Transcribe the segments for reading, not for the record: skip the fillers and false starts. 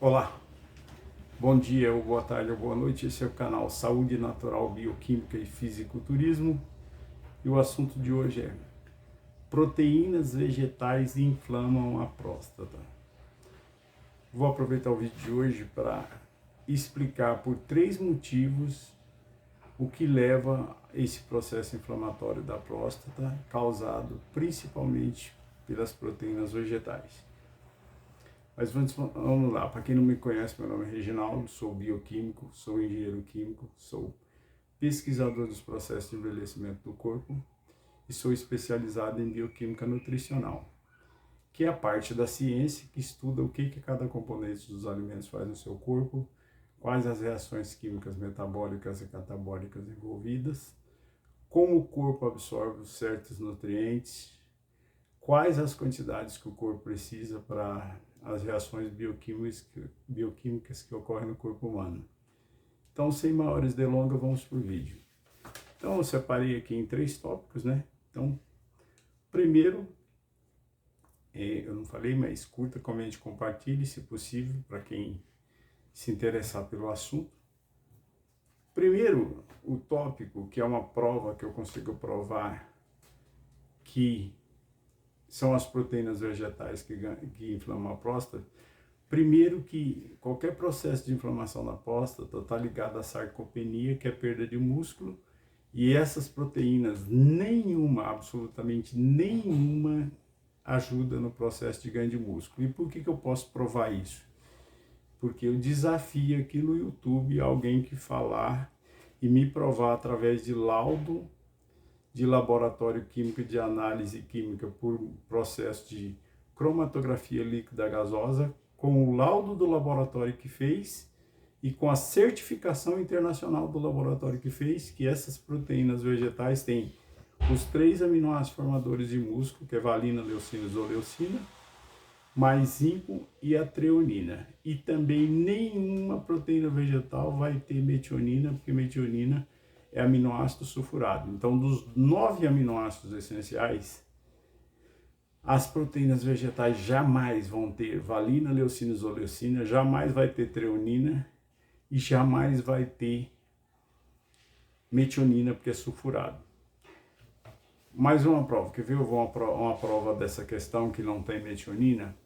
Olá, bom dia, ou boa tarde, ou boa noite. Esse é o canal Saúde Natural, Bioquímica e Fisiculturismo. E o assunto de hoje é: proteínas vegetais inflamam a próstata. Vou aproveitar o vídeo de hoje para explicar por 3 motivos o que leva a esse processo inflamatório da próstata, causado principalmente pelas proteínas vegetais. Mas vamos lá, para quem não me conhece, meu nome é Reginaldo, sou bioquímico, sou engenheiro químico, sou pesquisador dos processos de envelhecimento do corpo e sou especializado em bioquímica nutricional, que é a parte da ciência que estuda o que cada componente dos alimentos faz no seu corpo, quais as reações químicas metabólicas e catabólicas envolvidas, como o corpo absorve certos nutrientes, quais as quantidades que o corpo precisa para as reações bioquímicas que ocorrem no corpo humano. Então, sem maiores delongas, vamos para o vídeo. Então, eu separei aqui em 3 tópicos, né? Então, primeiro, eu não falei, mas curta, comente, compartilhe, se possível, para quem se interessar pelo assunto. Primeiro, o tópico, que é uma prova que eu consigo provar que são as proteínas vegetais que inflamam a próstata. Primeiro que qualquer processo de inflamação na próstata está ligado à sarcopenia, que é perda de músculo, e essas proteínas, absolutamente nenhuma, ajuda no processo de ganho de músculo. E por que eu posso provar isso? Porque eu desafio aqui no YouTube alguém que falar e me provar através de laudo de laboratório químico de análise química por processo de cromatografia líquida gasosa, com o laudo do laboratório que fez e com a certificação internacional do laboratório que fez, que essas proteínas vegetais têm os 3 aminoácidos formadores de músculo, que é valina, leucina e isoleucina, mais zinco e a treonina. E também nenhuma proteína vegetal vai ter metionina, porque metionina é aminoácido sulfurado. Então, dos 9 aminoácidos essenciais, as proteínas vegetais jamais vão ter valina, leucina e isoleucina, jamais vai ter treonina e jamais vai ter metionina, porque é sulfurado. Mais uma prova, quer ver? Eu vou uma prova dessa questão que não tem metionina.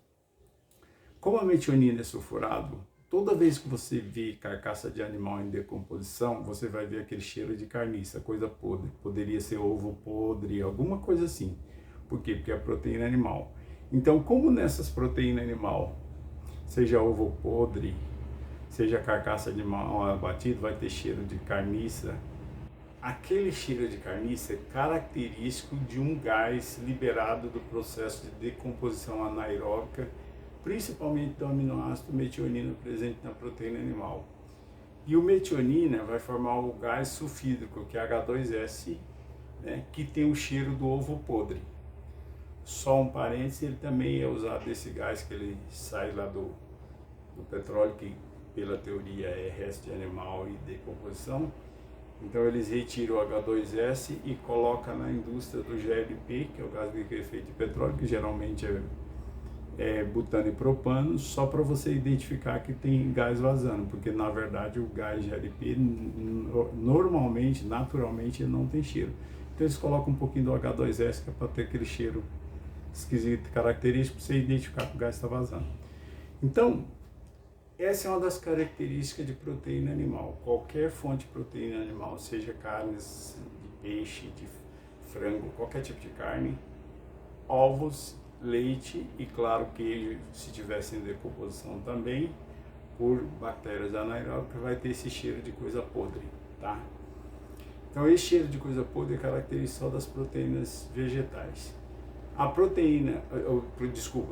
Como a metionina é sulfurado, toda vez que você vê carcaça de animal em decomposição, você vai ver aquele cheiro de carniça, coisa podre. Poderia ser ovo podre, alguma coisa assim. Por quê? Porque é proteína animal. Então, como nessas proteínas animal, seja ovo podre, seja carcaça de animal abatido, vai ter cheiro de carniça. Aquele cheiro de carniça é característico de um gás liberado do processo de decomposição anaeróbica, principalmente do aminoácido metionina presente na proteína animal. E o metionina vai formar o gás sulfídrico, que é H2S, né, que tem o cheiro do ovo podre. Só um parênteses, ele também é usado esse gás que ele sai lá do petróleo, que pela teoria é resto de animal e decomposição. Então eles retiram o H2S e colocam na indústria do GLP, que é o gás de efeito de petróleo, que geralmente é butano e propano, só para você identificar que tem gás vazando, porque na verdade o gás GLP normalmente, naturalmente, ele não tem cheiro. Então eles colocam um pouquinho do H2S, que é para ter aquele cheiro esquisito, característico, para você identificar que o gás está vazando. Então, essa é uma das características de proteína animal. Qualquer fonte de proteína animal, seja carnes de peixe, de frango, qualquer tipo de carne, ovos, leite e, claro, queijo, se tivesse em decomposição também, por bactérias anaeróbicas, vai ter esse cheiro de coisa podre, tá? Então, esse cheiro de coisa podre é característico só das proteínas vegetais. A proteína,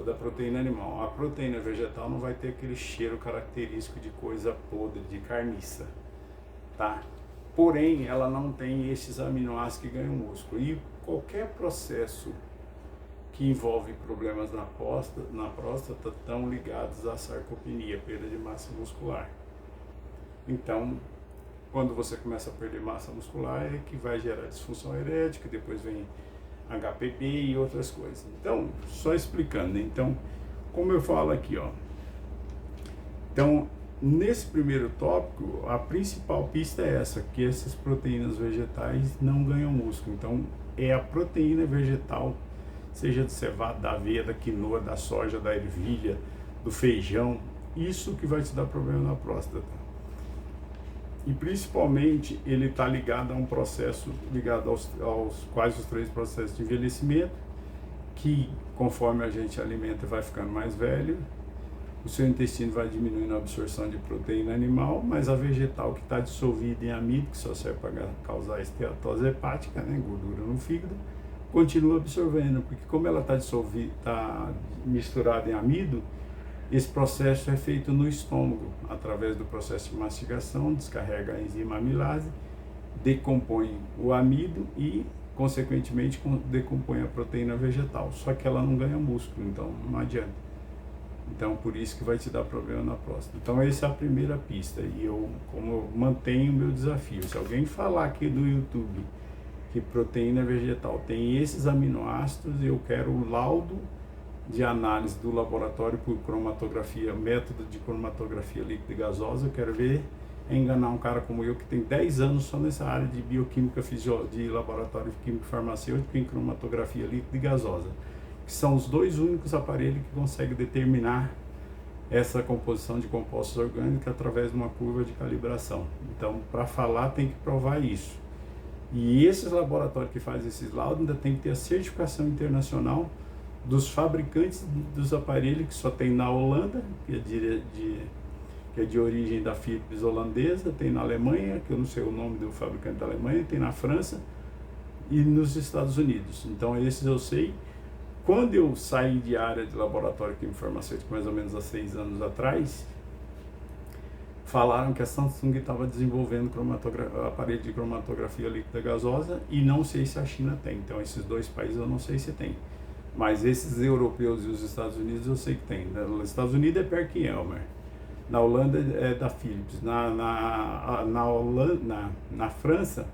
da proteína animal, a proteína vegetal não vai ter aquele cheiro característico de coisa podre, de carniça, tá? Porém, ela não tem esses aminoácidos que ganham músculo. E qualquer processo que envolve problemas na próstata estão ligados à sarcopenia, perda de massa muscular. Então, quando você começa a perder massa muscular, é que vai gerar disfunção erétil, depois vem HPB e outras coisas. Então, só explicando, né? Então, como eu falo aqui, ó, Então, nesse primeiro tópico, a principal pista é essa, que essas proteínas vegetais não ganham músculo. Então, é a proteína vegetal, seja de cevada, da aveia, da quinoa, da soja, da ervilha, do feijão, isso que vai te dar problema na próstata. E principalmente ele está ligado a um processo, ligado aos quais os 3 processos de envelhecimento, que conforme a gente alimenta vai ficando mais velho, o seu intestino vai diminuindo a absorção de proteína animal, mas a vegetal que está dissolvida em amido, que só serve para causar esteatose hepática, né, gordura no fígado, continua absorvendo, porque como ela está dissolvida, está misturada em amido, esse processo é feito no estômago, através do processo de mastigação, descarrega a enzima amilase, decompõe o amido e, consequentemente, decompõe a proteína vegetal. Só que ela não ganha músculo, então não adianta. Então, por isso que vai te dar problema na próstata. Então, essa é a primeira pista. E como eu mantenho o meu desafio, se alguém falar aqui do YouTube que proteína vegetal tem esses aminoácidos, eu quero o laudo de análise do laboratório por cromatografia, método de cromatografia líquida e gasosa. Eu quero ver enganar um cara como eu, que tem 10 anos só nessa área de bioquímica, de laboratório químico farmacêutico em cromatografia líquida e gasosa, que são os 2 únicos aparelhos que conseguem determinar essa composição de compostos orgânicos através de uma curva de calibração. Então, para falar, tem que provar isso. E esses laboratórios que fazem esses laudos ainda tem que ter a certificação internacional dos fabricantes dos aparelhos, que só tem na Holanda, que é de origem da Philips holandesa, tem na Alemanha, que eu não sei o nome do fabricante da Alemanha, tem na França e nos Estados Unidos. Então, esses eu sei. Quando eu saí de área de laboratório químico farmacêutico, mais ou menos há 6 anos atrás, falaram que a Samsung estava desenvolvendo aparelho de cromatografia líquida gasosa, e não sei se a China tem. Então, esses 2 países eu não sei se tem. Mas esses europeus e os Estados Unidos eu sei que tem. Nos Estados Unidos é Perkin-Elmer. Na Holanda é da Philips. Na França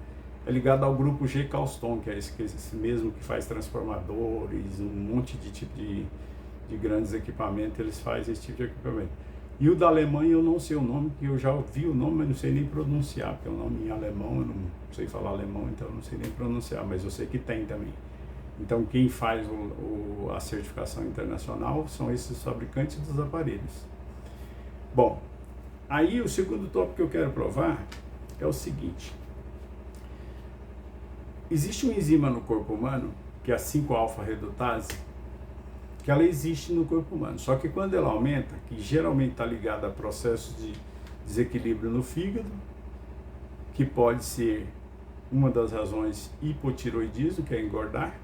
é ligado ao grupo G. Calston, que é esse mesmo que faz transformadores, um monte de tipo de grandes equipamentos, eles fazem esse tipo de equipamento. E o da Alemanha eu não sei o nome, que eu já ouvi o nome, mas não sei nem pronunciar, porque é um nome em alemão, eu não sei falar alemão, então eu não sei nem pronunciar, mas eu sei que tem também. Então, quem faz a certificação internacional são esses fabricantes dos aparelhos. Bom, aí o segundo tópico que eu quero provar é o seguinte. Existe uma enzima no corpo humano, que é a 5-alfa-redutase, que ela existe no corpo humano. Só que quando ela aumenta, que geralmente está ligada a processos de desequilíbrio no fígado, que pode ser uma das razões hipotiroidismo, que é engordar,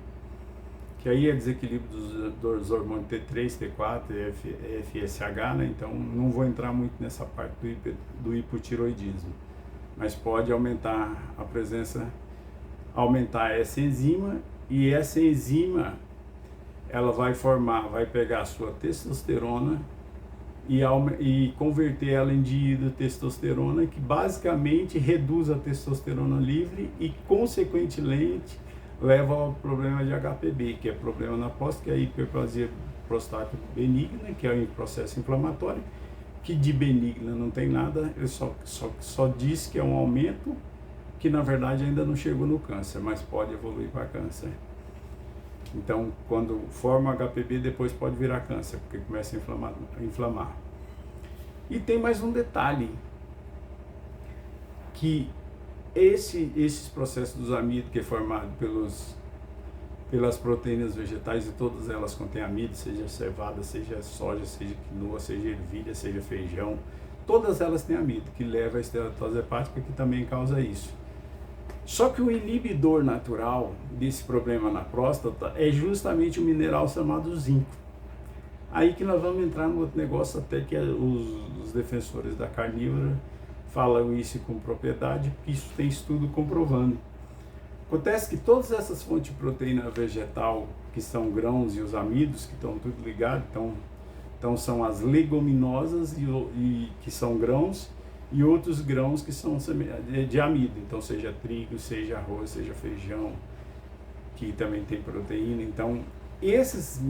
que aí é desequilíbrio dos hormônios T3, T4, FSH, né? Então não vou entrar muito nessa parte do hipotiroidismo, mas pode aumentar a presença, aumentar essa enzima, e essa enzima ela vai pegar a sua testosterona e converter ela em dihidrotestosterona, que basicamente reduz a testosterona livre e, consequentemente, leva ao problema de HPB, que é problema na próstata, que é a hiperplasia prostática benigna, que é um processo inflamatório, que de benigna não tem nada, ele só diz que é um aumento, que na verdade ainda não chegou no câncer, mas pode evoluir para câncer. Então, quando forma HPB, depois pode virar câncer, porque começa a inflamar. E tem mais um detalhe, que esses processos dos amidos, que é formado pelas proteínas vegetais, e todas elas contêm amido, seja cevada, seja soja, seja quinoa, seja ervilha, seja feijão, todas elas têm amido, que leva a esteatose hepática, que também causa isso. Só que o inibidor natural desse problema na próstata é justamente o mineral chamado zinco. Aí que nós vamos entrar no outro negócio, até que os defensores da carnívora falam isso com propriedade, porque isso tem estudo comprovando. Acontece que todas essas fontes de proteína vegetal, que são grãos, e os amidos, que estão tudo ligados, então são as leguminosas, e que são grãos, e outros grãos que são de amido, então seja trigo, seja arroz, seja feijão, que também tem proteína. Então esses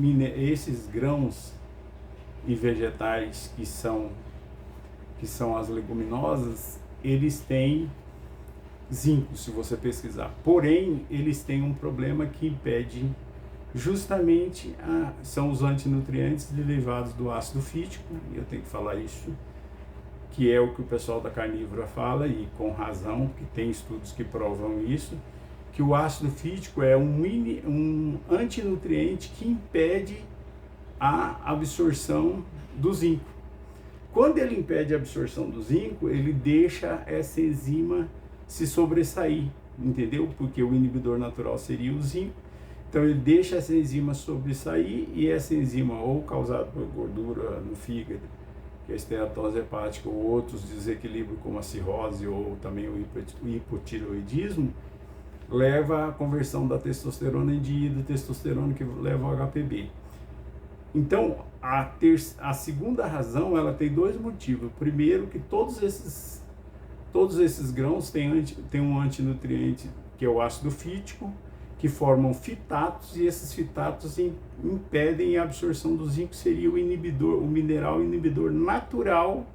grãos e vegetais que são que são as leguminosas, eles têm zinco, se você pesquisar. Porém, eles têm um problema que impede justamente, são os antinutrientes derivados do ácido fítico, e eu tenho que falar isso, que é o que o pessoal da carnívora fala, e com razão, porque tem estudos que provam isso, que o ácido fítico é um antinutriente que impede a absorção do zinco. Quando ele impede a absorção do zinco, ele deixa essa enzima se sobressair, entendeu? Porque o inibidor natural seria o zinco, então ele deixa essa enzima sobressair, e essa enzima, ou causada por gordura no fígado, que é a esteatose hepática, ou outros desequilíbrios como a cirrose ou também o hipotireoidismo, leva à conversão da testosterona em dihidrotestosterona, que leva ao HPB. Então, a segunda razão, ela tem dois motivos. Primeiro, que todos esses grãos têm um antinutriente, que é o ácido fítico, que formam fitatos, e esses fitatos impedem a absorção do zinco, seria o mineral inibidor natural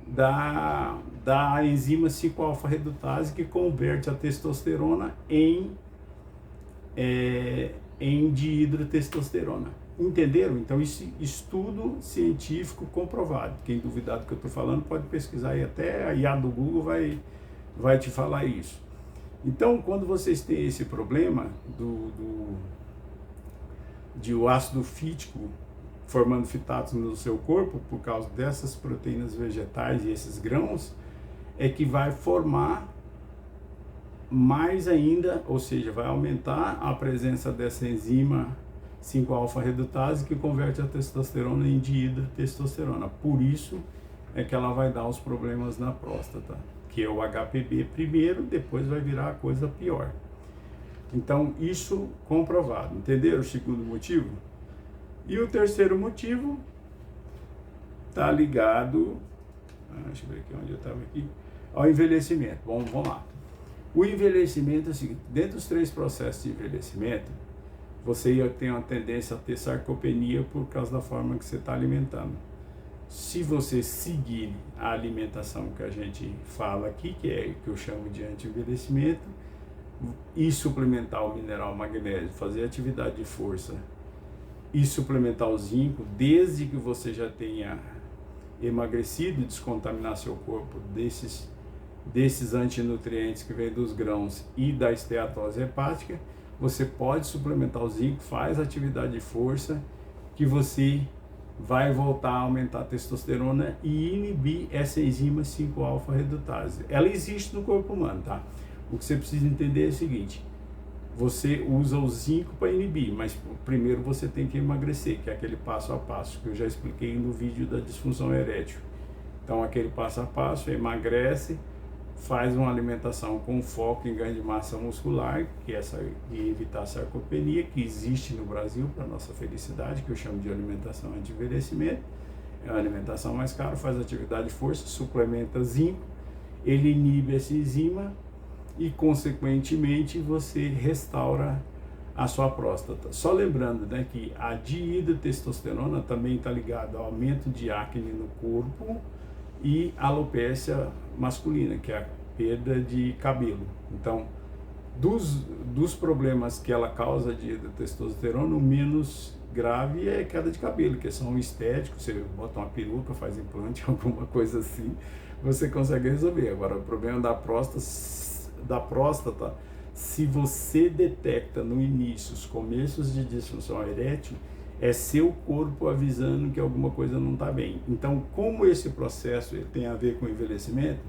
da enzima 5-alfa-redutase, que converte a testosterona em dihidrotestosterona. Entenderam? Então, isso estudo científico comprovado. Quem duvidar do que eu estou falando pode pesquisar, e até a IA do Google vai te falar isso. Então, quando vocês têm esse problema de o ácido fítico formando fitatos no seu corpo, por causa dessas proteínas vegetais e esses grãos, é que vai formar mais ainda, ou seja, vai aumentar a presença dessa enzima 5-alfa-redutase, que converte a testosterona em dihidrotestosterona. Por isso é que ela vai dar os problemas na próstata, que é o HPB primeiro, depois vai virar a coisa pior. Então, isso comprovado. Entenderam o segundo motivo? E o terceiro motivo está ligado, deixa eu ver aqui onde eu estava aqui, ao envelhecimento. Bom, vamos lá. O envelhecimento é o seguinte: dentro dos 3 processos de envelhecimento, você tem uma tendência a ter sarcopenia por causa da forma que você está alimentando. Se você seguir a alimentação que a gente fala aqui, que eu chamo de anti-envelhecimento, e suplementar o mineral magnésio, fazer atividade de força e suplementar o zinco, desde que você já tenha emagrecido e descontaminar seu corpo desses antinutrientes que vêm dos grãos e da esteatose hepática, você pode suplementar o zinco, faz atividade de força, que você vai voltar a aumentar a testosterona e inibir essa enzima 5-alfa-redutase. Ela existe no corpo humano, tá? O que você precisa entender é o seguinte: você usa o zinco para inibir, mas primeiro você tem que emagrecer, que é aquele passo a passo que eu já expliquei no vídeo da disfunção erétil. Então, aquele passo a passo, emagrece, faz uma alimentação com foco em ganho de massa muscular, que é e evitar a sarcopenia, que existe no Brasil, para nossa felicidade, que eu chamo de alimentação anti-envelhecimento. É uma alimentação mais cara, faz atividade de força, suplementa zinco, ele inibe essa enzima e, consequentemente, você restaura a sua próstata. Só lembrando, né, que a dihidrotestosterona também está ligada ao aumento de acne no corpo e alopécia masculina, que é a perda de cabelo. Então, dos problemas que ela causa de testosterona, o menos grave é queda de cabelo, que são estéticos. Você bota uma peruca, faz implante, alguma coisa assim, você consegue resolver. Agora, o problema da próstata, se você detecta no início os começos de disfunção erétil, é seu corpo avisando que alguma coisa não está bem. Então, como esse processo tem a ver com envelhecimento,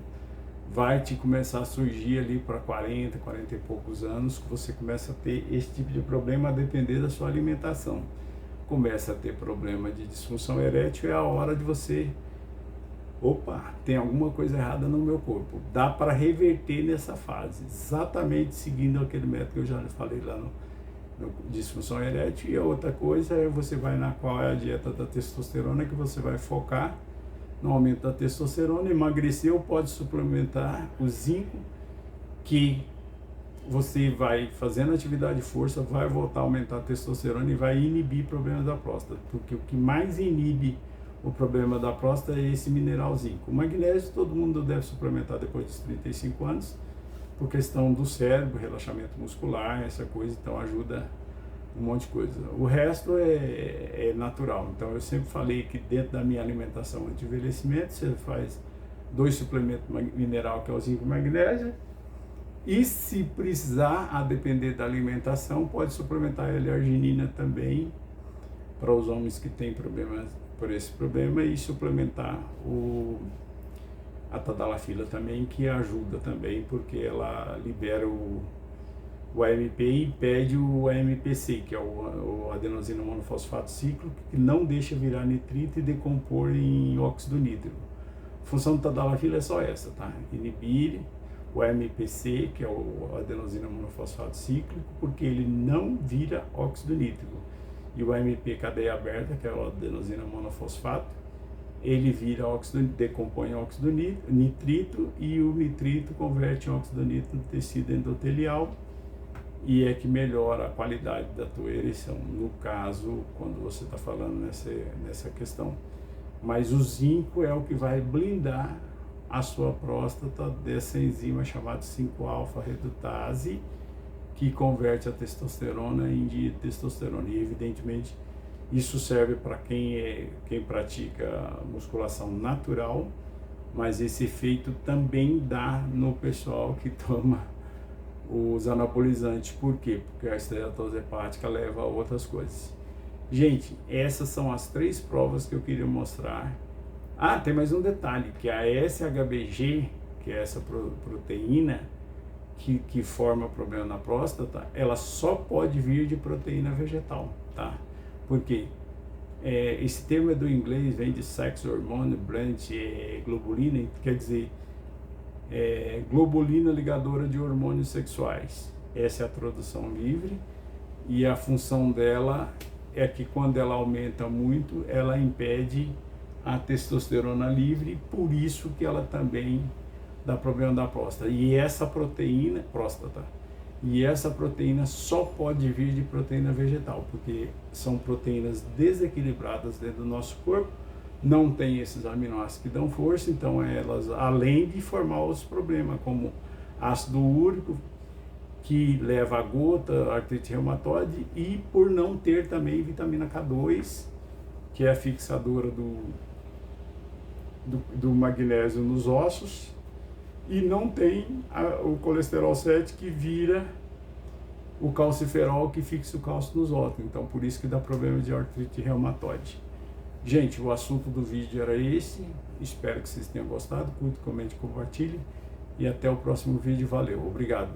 vai te começar a surgir ali para 40 e poucos anos, que você começa a ter esse tipo de problema, a depender da sua alimentação. Começa a ter problema de disfunção erétil, é a hora de você... Opa, tem alguma coisa errada no meu corpo. Dá para reverter nessa fase, exatamente seguindo aquele método que eu já falei lá no disfunção erétil. E a outra coisa é você vai na qual é a dieta da testosterona, que você vai focar no aumento da testosterona. Emagreceu, pode suplementar o zinco, que você vai fazendo atividade de força, vai voltar a aumentar a testosterona e vai inibir problemas da próstata, porque o que mais inibe o problema da próstata é esse mineral zinco. O magnésio todo mundo deve suplementar depois dos 35 anos, por questão do cérebro, relaxamento muscular, essa coisa, então ajuda um monte de coisa. O resto é natural. Então eu sempre falei que dentro da minha alimentação anti-envelhecimento, você faz 2 suplementos mineral, que é o zinco e magnésio, e se precisar, a depender da alimentação, pode suplementar a L-arginina também, para os homens que têm problemas por esse problema, e suplementar a tadalafila também, que ajuda também, porque ela libera o AMP e impede o AMPC, que é o adenosina monofosfato cíclico, que não deixa virar nitrito e decompor em óxido nítrico. A função do tadalafila é só essa, tá? Inibir o AMPC, que é o adenosina monofosfato cíclico, porque ele não vira óxido nítrico. E o AMP cadeia aberta, que é o adenosina monofosfato, ele vira óxido, decompõe óxido nitrito, e o nitrito converte em óxido nítrico no tecido endotelial, e é que melhora a qualidade da tua ereção, no caso, quando você está falando nessa questão. Mas o zinco é o que vai blindar a sua próstata dessa enzima chamada 5-alfa-redutase, que converte a testosterona em ditestosterona. E evidentemente isso serve para quem pratica musculação natural, mas esse efeito também dá no pessoal que toma os anabolizantes. Por quê? Porque a esteatose hepática leva a outras coisas. Gente, essas são as 3 provas que eu queria mostrar. Ah, tem mais um detalhe, que a SHBG, que é essa proteína que forma problema na próstata, ela só pode vir de proteína vegetal, tá? Porque esse termo é do inglês, vem de sex hormone, blend, globulina, quer dizer, globulina ligadora de hormônios sexuais. Essa é a tradução livre, e a função dela é que quando ela aumenta muito, ela impede a testosterona livre, por isso que ela também dá problema da próstata. E essa proteína só pode vir de proteína vegetal, porque são proteínas desequilibradas dentro do nosso corpo, não tem esses aminoácidos que dão força, então elas, além de formar outros problemas, como ácido úrico, que leva a gota, artrite reumatoide, e por não ter também vitamina K2, que é a fixadora do magnésio nos ossos, e não tem o colesterol 7, que vira o calciferol, que fixa o cálcio nos ossos. Então por isso que dá problema de artrite reumatoide. Gente, o assunto do vídeo era esse, espero que vocês tenham gostado, curta, comente, compartilhe, e até o próximo vídeo. Valeu, obrigado.